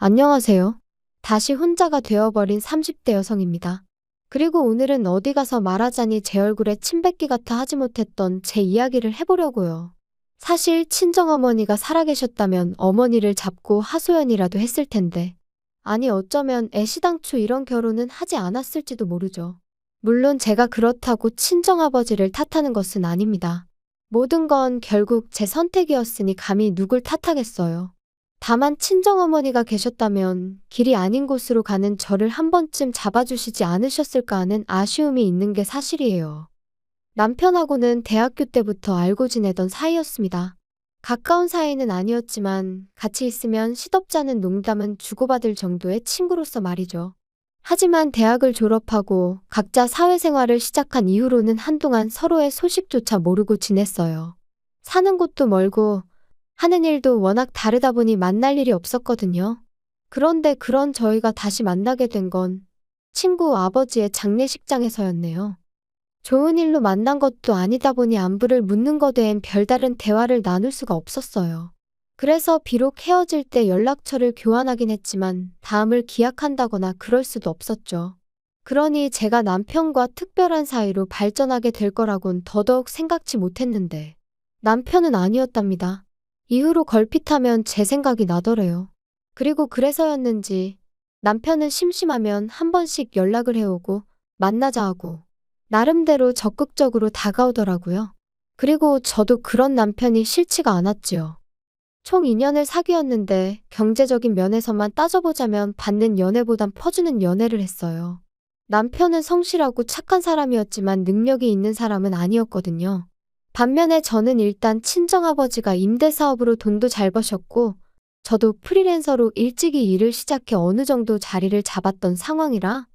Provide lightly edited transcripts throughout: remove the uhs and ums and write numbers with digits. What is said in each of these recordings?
안녕하세요. 다시 혼자가 되어버린 30대 여성입니다. 그리고 오늘은 어디 가서 말하자니 제 얼굴에 침 뱉기 같아 하지 못했던 제 이야기를 해보려고요. 사실 친정어머니가 살아계셨다면 어머니를 잡고 하소연이라도 했을 텐데. 아니 어쩌면 애시당초 이런 결혼은 하지 않았을지도 모르죠. 물론 제가 그렇다고 친정아버지를 탓하는 것은 아닙니다. 모든 건 결국 제 선택이었으니 감히 누굴 탓하겠어요. 다만 친정어머니가 계셨다면 길이 아닌 곳으로 가는 저를 한 번쯤 잡아주시지 않으셨을까 하는 아쉬움이 있는 게 사실이에요. 남편하고는 대학교 때부터 알고 지내던 사이였습니다. 가까운 사이는 아니었지만 같이 있으면 시덥잖은 농담은 주고받을 정도의 친구로서 말이죠. 하지만 대학을 졸업하고 각자 사회생활을 시작한 이후로는 한동안 서로의 소식조차 모르고 지냈어요. 사는 곳도 멀고 하는 일도 워낙 다르다 보니 만날 일이 없었거든요. 그런데 그런 저희가 다시 만나게 된 건 친구 아버지의 장례식장에서였네요. 좋은 일로 만난 것도 아니다 보니 안부를 묻는 것 외엔 별다른 대화를 나눌 수가 없었어요. 그래서 비록 헤어질 때 연락처를 교환하긴 했지만 다음을 기약한다거나 그럴 수도 없었죠. 그러니 제가 남편과 특별한 사이로 발전하게 될 거라곤 더더욱 생각지 못했는데 남편은 아니었답니다. 이후로 걸핏하면 제 생각이 나더래요. 그리고 그래서였는지 남편은 심심하면 한 번씩 연락을 해오고 만나자 하고 나름대로 적극적으로 다가오더라고요. 그리고 저도 그런 남편이 싫지가 않았지요. 총 2년을 사귀었는데 경제적인 면에서만 따져보자면 받는 연애보단 퍼주는 연애를 했어요. 남편은 성실하고 착한 사람이었지만 능력이 있는 사람은 아니었거든요. 반면에 저는 일단 친정아버지가 임대사업으로 돈도 잘 버셨고 저도 프리랜서로 일찍이 일을 시작해 어느 정도 자리를 잡았던 상황이라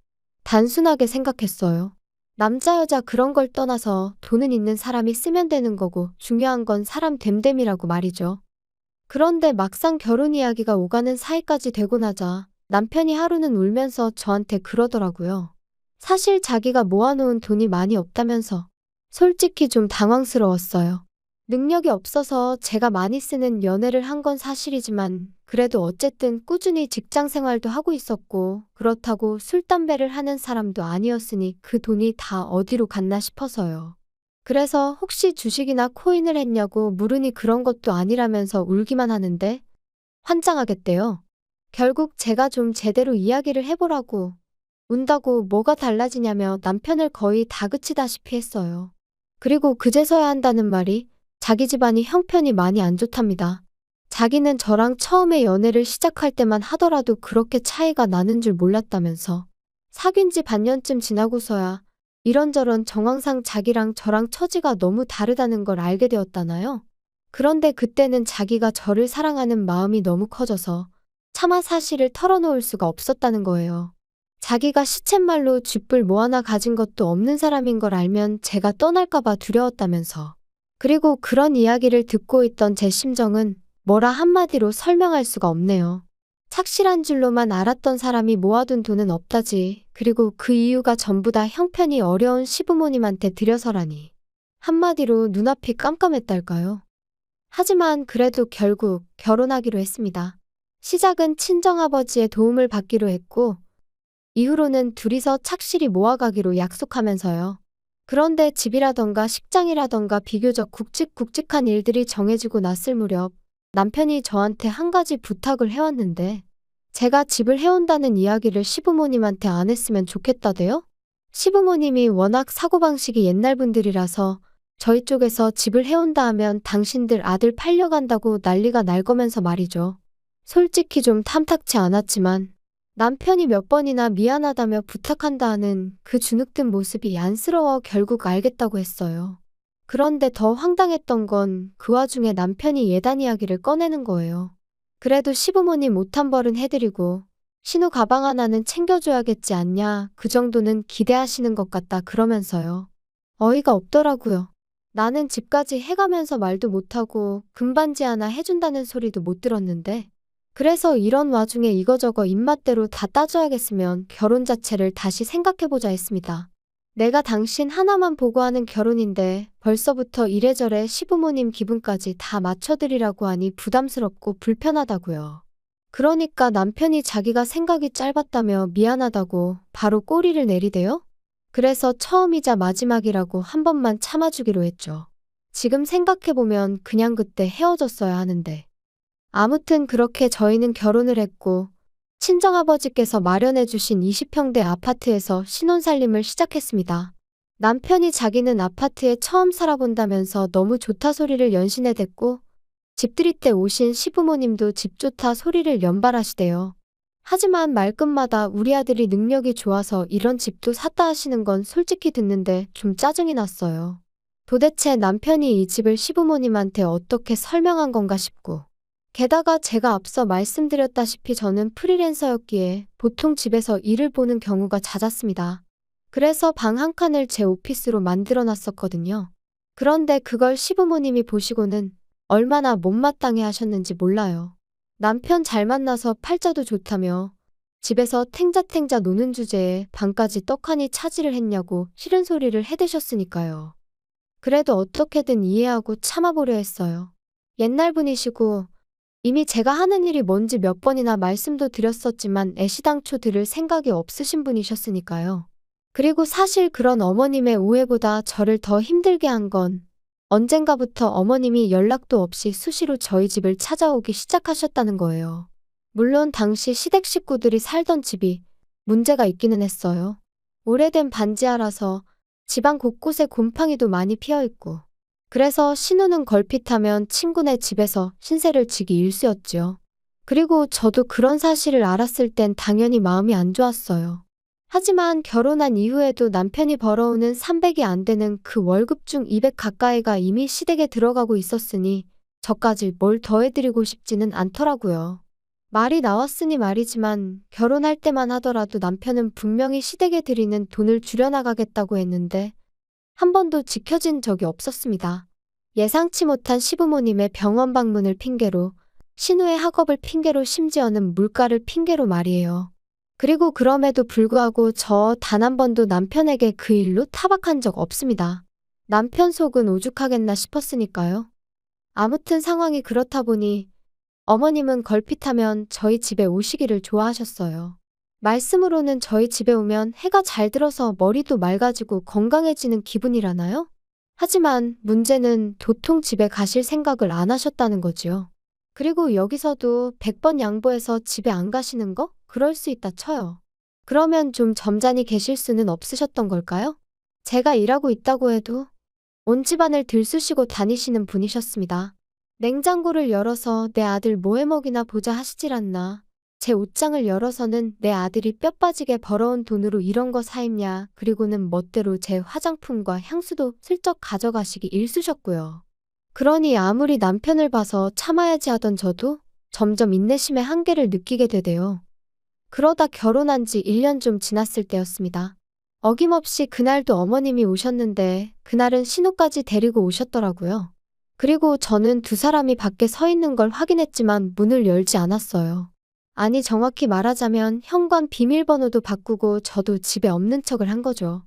단순하게 생각했어요. 남자 여자 그런 걸 떠나서 돈은 있는 사람이 쓰면 되는 거고 중요한 건 사람 됨됨이라고 말이죠. 그런데 막상 결혼 이야기가 오가는 사이까지 되고 나자 남편이 하루는 울면서 저한테 그러더라고요. 사실 자기가 모아놓은 돈이 많이 없다면서. 솔직히 좀 당황스러웠어요. 능력이 없어서 제가 많이 쓰는 연애를 한 건 사실이지만 그래도 어쨌든 꾸준히 직장 생활도 하고 있었고 그렇다고 술, 담배를 하는 사람도 아니었으니 그 돈이 다 어디로 갔나 싶어서요. 그래서 혹시 주식이나 코인을 했냐고 물으니 그런 것도 아니라면서 울기만 하는데 환장하겠대요. 결국 제가 좀 제대로 이야기를 해보라고 운다고 뭐가 달라지냐며 남편을 거의 다그치다시피 했어요. 그리고 그제서야 한다는 말이 자기 집안이 형편이 많이 안 좋답니다. 자기는 저랑 처음에 연애를 시작할 때만 하더라도 그렇게 차이가 나는 줄 몰랐다면서. 사귄 지 반년쯤 지나고서야 이런저런 정황상 자기랑 저랑 처지가 너무 다르다는 걸 알게 되었다나요? 그런데 그때는 자기가 저를 사랑하는 마음이 너무 커져서 차마 사실을 털어놓을 수가 없었다는 거예요. 자기가 시쳇말로 쥐뿔 뭐 하나 가진 것도 없는 사람인 걸 알면 제가 떠날까봐 두려웠다면서. 그리고 그런 이야기를 듣고 있던 제 심정은 뭐라 한마디로 설명할 수가 없네요. 착실한 줄로만 알았던 사람이 모아둔 돈은 없다지. 그리고 그 이유가 전부 다 형편이 어려운 시부모님한테 들여서라니. 한마디로 눈앞이 깜깜했달까요? 하지만 그래도 결국 결혼하기로 했습니다. 시작은 친정아버지의 도움을 받기로 했고 이후로는 둘이서 착실히 모아가기로 약속하면서요. 그런데 집이라던가 식장이라던가 비교적 굵직굵직한 일들이 정해지고 났을 무렵 남편이 저한테 한 가지 부탁을 해왔는데 제가 집을 해온다는 이야기를 시부모님한테 안 했으면 좋겠다대요? 시부모님이 워낙 사고방식이 옛날 분들이라서 저희 쪽에서 집을 해온다 하면 당신들 아들 팔려간다고 난리가 날 거면서 말이죠. 솔직히 좀 탐탁치 않았지만 남편이 몇 번이나 미안하다며 부탁한다 하는 그 주눅든 모습이 안쓰러워 결국 알겠다고 했어요. 그런데 더 황당했던 건 그 와중에 남편이 예단 이야기를 꺼내는 거예요. 그래도 시부모님 옷 한 벌은 해드리고 신우 가방 하나는 챙겨줘야겠지 않냐 그 정도는 기대하시는 것 같다 그러면서요. 어이가 없더라고요. 나는 집까지 해가면서 말도 못하고 금반지 하나 해준다는 소리도 못 들었는데 그래서 이런 와중에 이거저거 입맛대로 다 따져야겠으면 결혼 자체를 다시 생각해보자 했습니다. 내가 당신 하나만 보고 하는 결혼인데 벌써부터 이래저래 시부모님 기분까지 다 맞춰드리라고 하니 부담스럽고 불편하다고요. 그러니까 남편이 자기가 생각이 짧았다며 미안하다고 바로 꼬리를 내리대요? 그래서 처음이자 마지막이라고 한 번만 참아주기로 했죠. 지금 생각해보면 그냥 그때 헤어졌어야 하는데. 아무튼 그렇게 저희는 결혼을 했고 친정아버지께서 마련해주신 20평대 아파트에서 신혼살림을 시작했습니다. 남편이 자기는 아파트에 처음 살아본다면서 너무 좋다 소리를 연신내 댔고 집들이 때 오신 시부모님도 집 좋다 소리를 연발하시대요. 하지만 말끝마다 우리 아들이 능력이 좋아서 이런 집도 샀다 하시는 건 솔직히 듣는데 좀 짜증이 났어요. 도대체 남편이 이 집을 시부모님한테 어떻게 설명한 건가 싶고. 게다가 제가 앞서 말씀드렸다시피 저는 프리랜서였기에 보통 집에서 일을 보는 경우가 잦았습니다. 그래서 방 한 칸을 제 오피스로 만들어 놨었거든요. 그런데 그걸 시부모님이 보시고는 얼마나 못마땅해 하셨는지 몰라요. 남편 잘 만나서 팔자도 좋다며 집에서 탱자탱자 노는 주제에 방까지 떡하니 차지를 했냐고 싫은 소리를 해대셨으니까요. 그래도 어떻게든 이해하고 참아보려 했어요. 옛날 분이시고 이미 제가 하는 일이 뭔지 몇 번이나 말씀도 드렸었지만 애시당초 들을 생각이 없으신 분이셨으니까요. 그리고 사실 그런 어머님의 오해보다 저를 더 힘들게 한 건 언젠가부터 어머님이 연락도 없이 수시로 저희 집을 찾아오기 시작하셨다는 거예요. 물론 당시 시댁 식구들이 살던 집이 문제가 있기는 했어요. 오래된 반지하라서 집안 곳곳에 곰팡이도 많이 피어있고 그래서 신우는 걸핏하면 친구네 집에서 신세를 지기 일쑤였지요. 그리고 저도 그런 사실을 알았을 땐 당연히 마음이 안 좋았어요. 하지만 결혼한 이후에도 남편이 벌어오는 300이 안 되는 그 월급 중 200 가까이가 이미 시댁에 들어가고 있었으니 저까지 뭘 더해드리고 싶지는 않더라고요. 말이 나왔으니 말이지만 결혼할 때만 하더라도 남편은 분명히 시댁에 드리는 돈을 줄여나가겠다고 했는데 한 번도 지켜진 적이 없었습니다. 예상치 못한 시부모님의 병원 방문을 핑계로, 신우의 학업을 핑계로 심지어는 물가를 핑계로 말이에요. 그리고 그럼에도 불구하고 저 단 한 번도 남편에게 그 일로 타박한 적 없습니다. 남편 속은 오죽하겠나 싶었으니까요. 아무튼 상황이 그렇다 보니 어머님은 걸핏하면 저희 집에 오시기를 좋아하셨어요. 말씀으로는 저희 집에 오면 해가 잘 들어서 머리도 맑아지고 건강해지는 기분이라나요? 하지만 문제는 도통 집에 가실 생각을 안 하셨다는 거지요. 그리고 여기서도 100번 양보해서 집에 안 가시는 거? 그럴 수 있다 쳐요. 그러면 좀 점잖이 계실 수는 없으셨던 걸까요? 제가 일하고 있다고 해도 온 집안을 들쑤시고 다니시는 분이셨습니다. 냉장고를 열어서 내 아들 뭐 해먹이나 보자 하시질 않나. 제 옷장을 열어서는 내 아들이 뼈 빠지게 벌어온 돈으로 이런 거 사 입냐. 그리고는 멋대로 제 화장품과 향수도 슬쩍 가져가시기 일쑤셨고요. 그러니 아무리 남편을 봐서 참아야지 하던 저도 점점 인내심의 한계를 느끼게 되대요. 그러다 결혼한 지 1년 좀 지났을 때였습니다. 어김없이 그날도 어머님이 오셨는데 그날은 신우까지 데리고 오셨더라고요. 그리고 저는 두 사람이 밖에 서 있는 걸 확인했지만 문을 열지 않았어요. 아니 정확히 말하자면 현관 비밀번호도 바꾸고 저도 집에 없는 척을 한 거죠.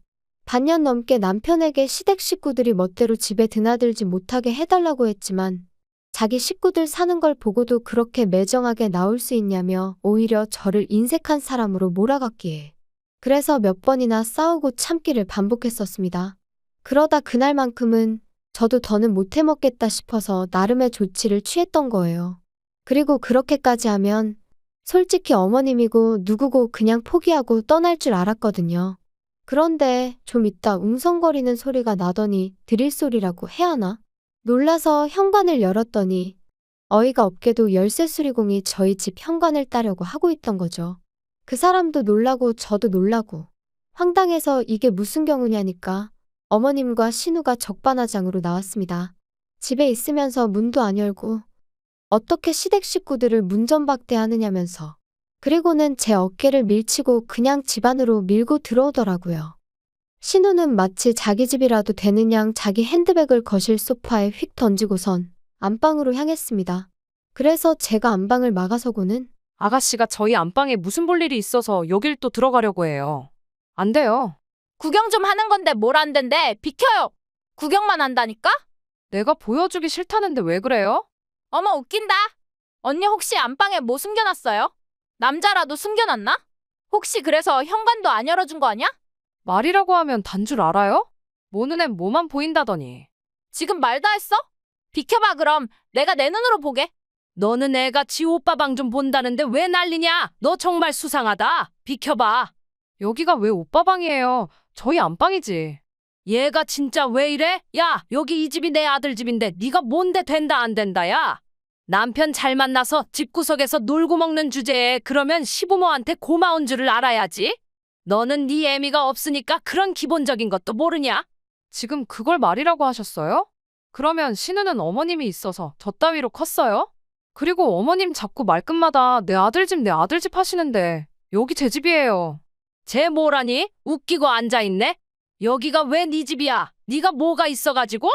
반년 넘게 남편에게 시댁 식구들이 멋대로 집에 드나들지 못하게 해달라고 했지만 자기 식구들 사는 걸 보고도 그렇게 매정하게 나올 수 있냐며 오히려 저를 인색한 사람으로 몰아갔기에. 그래서 몇 번이나 싸우고 참기를 반복했었습니다. 그러다 그날만큼은 저도 더는 못 해먹겠다 싶어서 나름의 조치를 취했던 거예요. 그리고 그렇게까지 하면 솔직히 어머님이고 누구고 그냥 포기하고 떠날 줄 알았거든요. 그런데 좀 있다 웅성거리는 소리가 나더니 드릴 소리라고 해야 하나? 놀라서 현관을 열었더니 어이가 없게도 열쇠 수리공이 저희 집 현관을 따려고 하고 있던 거죠. 그 사람도 놀라고 저도 놀라고 황당해서 이게 무슨 경우냐니까 어머님과 신우가 적반하장으로 나왔습니다. 집에 있으면서 문도 안 열고 어떻게 시댁 식구들을 문전박대하느냐면서 그리고는 제 어깨를 밀치고 그냥 집 안으로 밀고 들어오더라고요. 신우는 마치 자기 집이라도 되는 양 자기 핸드백을 거실 소파에 휙 던지고선 안방으로 향했습니다. 그래서 제가 안방을 막아서고는 아가씨가 저희 안방에 무슨 볼 일이 있어서 여길 또 들어가려고 해요. 안 돼요. 구경 좀 하는 건데 뭘 안 된대. 비켜요. 구경만 한다니까? 내가 보여주기 싫다는데 왜 그래요? 어머 웃긴다. 언니 혹시 안방에 뭐 숨겨놨어요? 남자라도 숨겨놨나? 혹시 그래서 현관도 안 열어준 거 아니야? 말이라고 하면 단 줄 알아요? 모 눈엔 뭐만 보인다더니. 지금 말 다 했어? 비켜봐 그럼 내가 내 눈으로 보게. 너는 애가 지 오빠 방 좀 본다는데 왜 난리냐? 너 정말 수상하다. 비켜봐. 여기가 왜 오빠 방이에요? 저희 안방이지. 얘가 진짜 왜 이래? 야, 여기 이 집이 내 아들 집인데 네가 뭔데 된다 안 된다 야. 남편 잘 만나서 집구석에서 놀고 먹는 주제에 그러면 시부모한테 고마운 줄을 알아야지. 너는 네 애미가 없으니까 그런 기본적인 것도 모르냐? 지금 그걸 말이라고 하셨어요? 그러면 신우는 어머님이 있어서 저 따위로 컸어요? 그리고 어머님 자꾸 말끝마다 내 아들 집 내 아들 집 하시는데 여기 제 집이에요. 쟤 뭐라니? 웃기고 앉아있네? 여기가 왜 네 집이야? 네가 뭐가 있어가지고?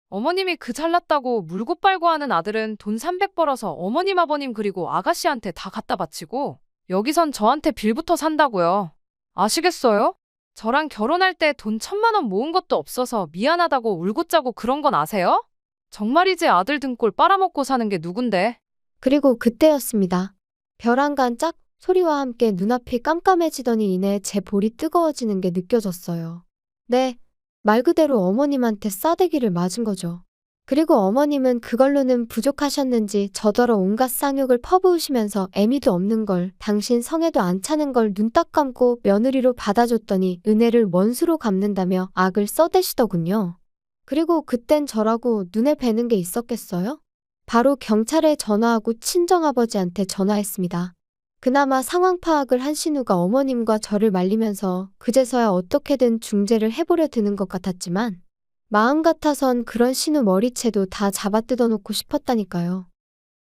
어머님이 그 잘났다고 물고 빨고 하는 아들은 돈 300 벌어서 어머님 아버님 그리고 아가씨한테 다 갖다 바치고 여기선 저한테 빌부터 산다고요. 아시겠어요? 저랑 결혼할 때 돈 1,000만 원 모은 것도 없어서 미안하다고 울고 짜고 그런 건 아세요? 정말이지 아들 등골 빨아먹고 사는 게 누군데? 그리고 그때였습니다. 벼랑간 짝 소리와 함께 눈앞이 깜깜해지더니 이내 제 볼이 뜨거워지는 게 느껴졌어요. 네, 말 그대로 어머님한테 싸대기를 맞은 거죠. 그리고 어머님은 그걸로는 부족하셨는지 저더러 온갖 쌍욕을 퍼부으시면서 애미도 없는 걸 당신 성에도 안 차는 걸 눈 딱 감고 며느리로 받아줬더니 은혜를 원수로 갚는다며 악을 써대시더군요. 그리고 그땐 저라고 눈에 뵈는 게 있었겠어요? 바로 경찰에 전화하고 친정아버지한테 전화했습니다. 그나마 상황 파악을 한 신우가 어머님과 저를 말리면서 그제서야 어떻게든 중재를 해보려 드는 것 같았지만 마음 같아선 그런 신우 머리채도 다 잡아뜯어 놓고 싶었다니까요.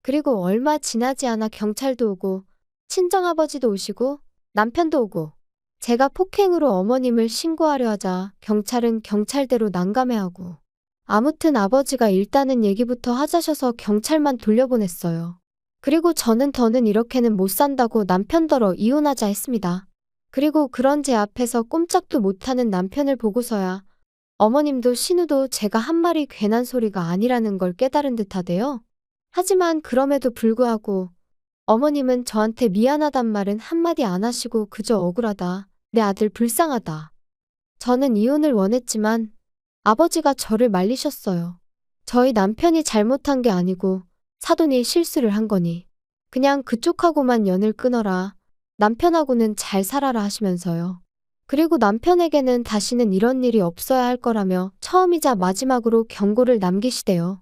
그리고 얼마 지나지 않아 경찰도 오고 친정아버지도 오시고 남편도 오고 제가 폭행으로 어머님을 신고하려 하자 경찰은 경찰대로 난감해하고 아무튼 아버지가 일단은 얘기부터 하자셔서 경찰만 돌려보냈어요. 그리고 저는 더는 이렇게는 못 산다고 남편더러 이혼하자 했습니다. 그리고 그런 제 앞에서 꼼짝도 못하는 남편을 보고서야 어머님도 신우도 제가 한 말이 괜한 소리가 아니라는 걸 깨달은 듯하대요. 하지만 그럼에도 불구하고 어머님은 저한테 미안하단 말은 한마디 안 하시고 그저 억울하다, 내 아들 불쌍하다. 저는 이혼을 원했지만 아버지가 저를 말리셨어요. 저희 남편이 잘못한 게 아니고 사돈이 실수를 한 거니 그냥 그쪽하고만 연을 끊어라. 남편하고는 잘 살아라 하시면서요. 그리고 남편에게는 다시는 이런 일이 없어야 할 거라며 처음이자 마지막으로 경고를 남기시대요.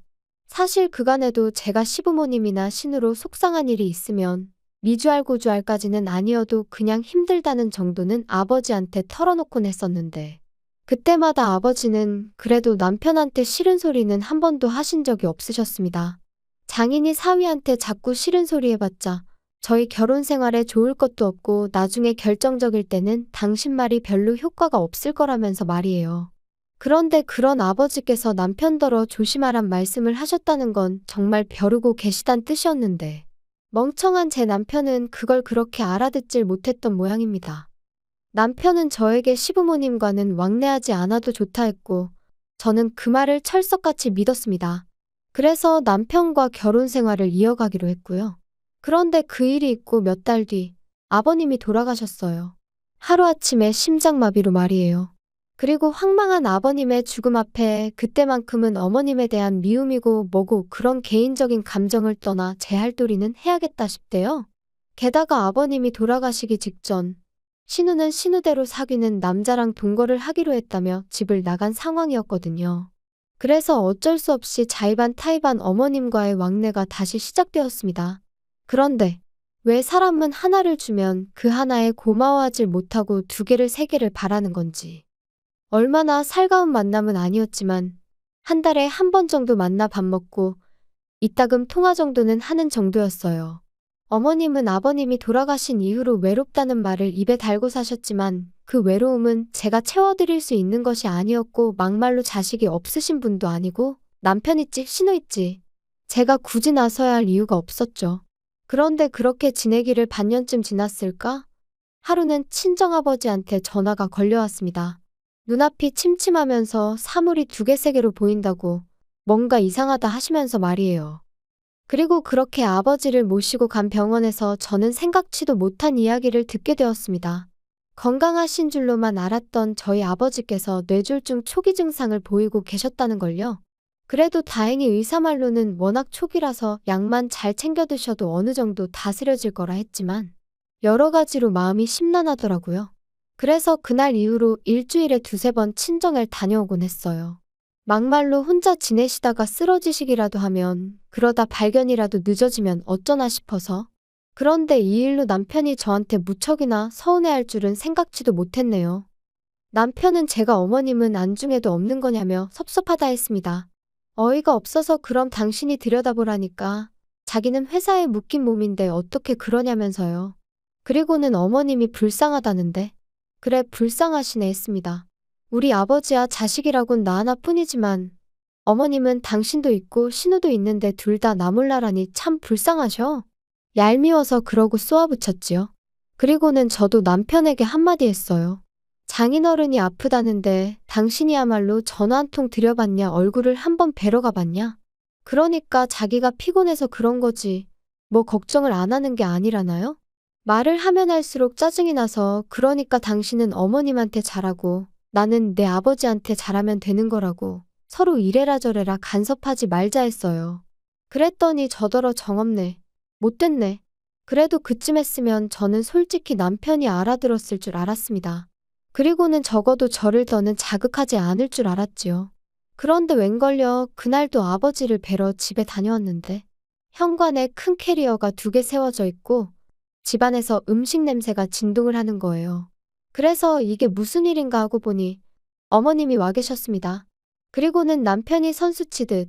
사실 그간에도 제가 시부모님이나 신우로 속상한 일이 있으면 미주알 고주알까지는 아니어도 그냥 힘들다는 정도는 아버지한테 털어놓곤 했었는데 그때마다 아버지는 그래도 남편한테 싫은 소리는 한 번도 하신 적이 없으셨습니다. 장인이 사위한테 자꾸 싫은 소리 해봤자 저희 결혼 생활에 좋을 것도 없고 나중에 결정적일 때는 당신 말이 별로 효과가 없을 거라면서 말이에요. 그런데 그런 아버지께서 남편더러 조심하란 말씀을 하셨다는 건 정말 벼르고 계시단 뜻이었는데 멍청한 제 남편은 그걸 그렇게 알아듣질 못했던 모양입니다. 남편은 저에게 시부모님과는 왕래하지 않아도 좋다 했고 저는 그 말을 철석같이 믿었습니다. 그래서 남편과 결혼 생활을 이어가기로 했고요. 그런데 그 일이 있고 몇 달 뒤 아버님이 돌아가셨어요. 하루아침에 심장마비로 말이에요. 그리고 황망한 아버님의 죽음 앞에 그때만큼은 어머님에 대한 미움이고 뭐고 그런 개인적인 감정을 떠나 제 할 도리는 해야겠다 싶대요. 게다가 아버님이 돌아가시기 직전 신우는 신우대로 사귀는 남자랑 동거를 하기로 했다며 집을 나간 상황이었거든요. 그래서 어쩔 수 없이 자의반 타의반 어머님과의 왕래가 다시 시작되었습니다. 그런데 왜 사람은 하나를 주면 그 하나에 고마워하질 못하고 2개를 3개를 바라는 건지. 얼마나 살가운 만남은 아니었지만 한 달에 한 번 정도 만나 밥 먹고 이따금 통화 정도는 하는 정도였어요. 어머님은 아버님이 돌아가신 이후로 외롭다는 말을 입에 달고 사셨지만 그 외로움은 제가 채워드릴 수 있는 것이 아니었고 막말로 자식이 없으신 분도 아니고 남편 있지 신우 있지 제가 굳이 나서야 할 이유가 없었죠. 그런데 그렇게 지내기를 반년쯤 지났을까? 하루는 친정아버지한테 전화가 걸려왔습니다. 눈앞이 침침하면서 사물이 2개 3개로 보인다고 뭔가 이상하다 하시면서 말이에요. 그리고 그렇게 아버지를 모시고 간 병원에서 저는 생각지도 못한 이야기를 듣게 되었습니다. 건강하신 줄로만 알았던 저희 아버지께서 뇌졸중 초기 증상을 보이고 계셨다는 걸요. 그래도 다행히 의사 말로는 워낙 초기라서 약만 잘 챙겨 드셔도 어느 정도 다스려질 거라 했지만 여러 가지로 마음이 심란하더라고요. 그래서 그날 이후로 일주일에 두세 번 친정을 다녀오곤 했어요. 막말로 혼자 지내시다가 쓰러지시기라도 하면 그러다 발견이라도 늦어지면 어쩌나 싶어서. 그런데 이 일로 남편이 저한테 무척이나 서운해할 줄은 생각지도 못했네요. 남편은 제가 어머님은 안중에도 없는 거냐며 섭섭하다 했습니다. 어이가 없어서 그럼 당신이 들여다보라니까. 자기는 회사에 묶인 몸인데 어떻게 그러냐면서요. 그리고는 어머님이 불쌍하다는데. 그래 불쌍하시네 했습니다. 우리 아버지와 자식이라곤 나 하나뿐이지만 어머님은 당신도 있고 신우도 있는데 둘 다 나 몰라라니 참 불쌍하셔. 얄미워서 그러고 쏘아붙였지요. 그리고는 저도 남편에게 한마디 했어요. 장인어른이 아프다는데 당신이야말로 전화 한 통 드려봤냐 얼굴을 한번 뵈러 가봤냐. 그러니까 자기가 피곤해서 그런 거지. 뭐 걱정을 안 하는 게 아니라나요? 말을 하면 할수록 짜증이 나서 그러니까 당신은 어머님한테 잘하고 나는 내 아버지한테 잘하면 되는 거라고 서로 이래라 저래라 간섭하지 말자 했어요. 그랬더니 저더러 정없네. 못됐네. 그래도 그쯤 했으면 저는 솔직히 남편이 알아들었을 줄 알았습니다. 그리고는 적어도 저를 더는 자극하지 않을 줄 알았지요. 그런데 웬걸요 그날도 아버지를 뵈러 집에 다녀왔는데 현관에 큰 캐리어가 2개 세워져 있고 집안에서 음식 냄새가 진동을 하는 거예요. 그래서 이게 무슨 일인가 하고 보니 어머님이 와 계셨습니다. 그리고는 남편이 선수치듯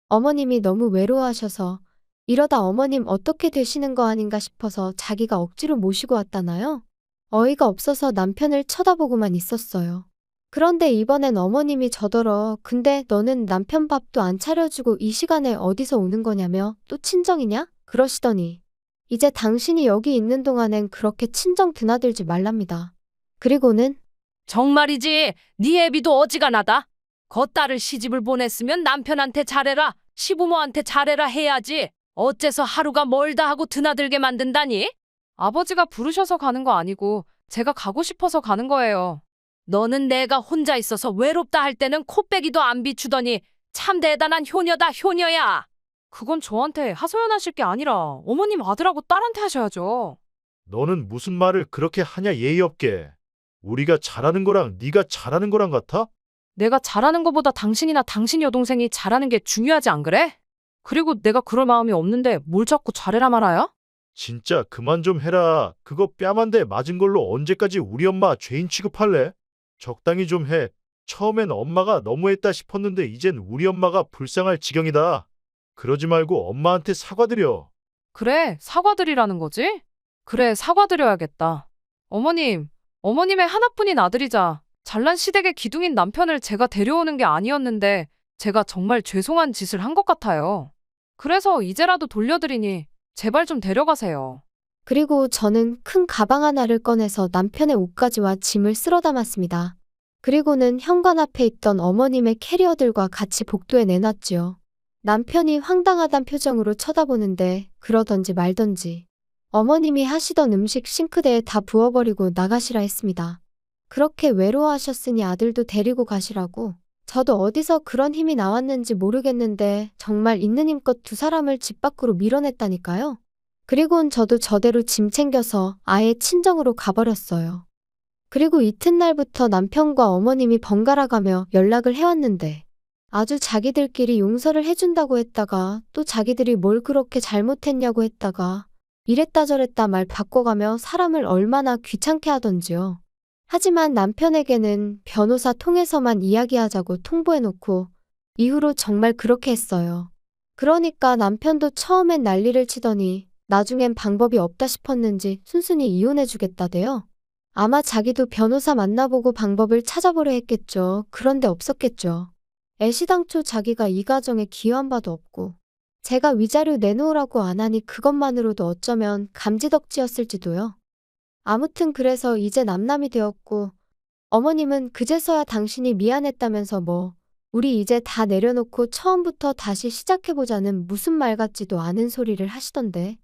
어머님이 너무 외로워하셔서 이러다 어머님 어떻게 되시는 거 아닌가 싶어서 자기가 억지로 모시고 왔다나요? 어이가 없어서 남편을 쳐다보고만 있었어요. 그런데 이번엔 어머님이 저더러 근데 너는 남편 밥도 안 차려주고 이 시간에 어디서 오는 거냐며 또 친정이냐? 그러시더니 이제 당신이 여기 있는 동안엔 그렇게 친정 드나들지 말랍니다. 그리고는 정말이지. 네 애비도 어지간하다. 겉딸을 시집을 보냈으면 남편한테 잘해라. 시부모한테 잘해라 해야지. 어째서 하루가 멀다 하고 드나들게 만든다니? 아버지가 부르셔서 가는 거 아니고 제가 가고 싶어서 가는 거예요. 너는 내가 혼자 있어서 외롭다 할 때는 코빼기도 안 비추더니 참 대단한 효녀다 효녀야. 그건 저한테 하소연하실 게 아니라 어머님 아들하고 딸한테 하셔야죠. 너는 무슨 말을 그렇게 하냐 예의 없게. 우리가 잘하는 거랑 네가 잘하는 거랑 같아? 내가 잘하는 것보다 당신이나 당신 여동생이 잘하는 게 중요하지 안 그래? 그리고 내가 그럴 마음이 없는데 뭘 자꾸 잘해라 말아요? 진짜 그만 좀 해라. 그거 뺨 한 대 맞은 걸로 언제까지 우리 엄마 죄인 취급할래? 적당히 좀 해. 처음엔 엄마가 너무했다 싶었는데 이젠 우리 엄마가 불쌍할 지경이다. 그러지 말고 엄마한테 사과드려. 그래, 사과드리라는 거지? 그래, 사과드려야겠다. 어머님의 하나뿐인 아들이자 잘난 시댁의 기둥인 남편을 제가 데려오는 게 아니었는데 제가 정말 죄송한 짓을 한 것 같아요. 그래서 이제라도 돌려드리니 제발 좀 데려가세요. 그리고 저는 큰 가방 하나를 꺼내서 남편의 옷가지와 짐을 쓸어 담았습니다. 그리고는 현관 앞에 있던 어머님의 캐리어들과 같이 복도에 내놨지요. 남편이 황당하단 표정으로 쳐다보는데 그러던지 말던지 어머님이 하시던 음식 싱크대에 다 부어버리고 나가시라 했습니다. 그렇게 외로워하셨으니 아들도 데리고 가시라고. 저도 어디서 그런 힘이 나왔는지 모르겠는데 정말 있는 힘껏 2사람을 집 밖으로 밀어냈다니까요. 그리고는 저도 저대로 짐 챙겨서 아예 친정으로 가버렸어요. 그리고 이튿날부터 남편과 어머님이 번갈아 가며 연락을 해왔는데 아주 자기들끼리 용서를 해준다고 했다가 또 자기들이 뭘 그렇게 잘못했냐고 했다가 이랬다 저랬다 말 바꿔가며 사람을 얼마나 귀찮게 하던지요. 하지만 남편에게는 변호사 통해서만 이야기하자고 통보해놓고 이후로 정말 그렇게 했어요. 그러니까 남편도 처음엔 난리를 치더니 나중엔 방법이 없다 싶었는지 순순히 이혼해주겠다대요. 아마 자기도 변호사 만나보고 방법을 찾아보려 했겠죠. 그런데 없었겠죠. 애시당초 자기가 이 가정에 기여한 바도 없고 제가 위자료 내놓으라고 안 하니 그것만으로도 어쩌면 감지덕지였을지도요. 아무튼 그래서 이제 남남이 되었고 어머님은 그제서야 당신이 미안했다면서 뭐 우리 이제 다 내려놓고 처음부터 다시 시작해보자는 무슨 말 같지도 않은 소리를 하시던데.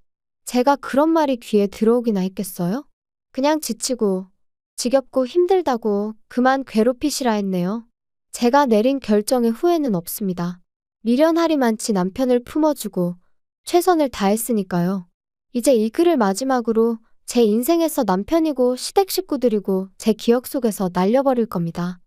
제가 그런 말이 귀에 들어오기나 했겠어요? 그냥 지치고 지겹고 힘들다고 그만 괴롭히시라 했네요. 제가 내린 결정에 후회는 없습니다. 미련하리만치 남편을 품어주고 최선을 다했으니까요. 이제 이 글을 마지막으로 제 인생에서 남편이고 시댁 식구들이고 제 기억 속에서 날려버릴 겁니다.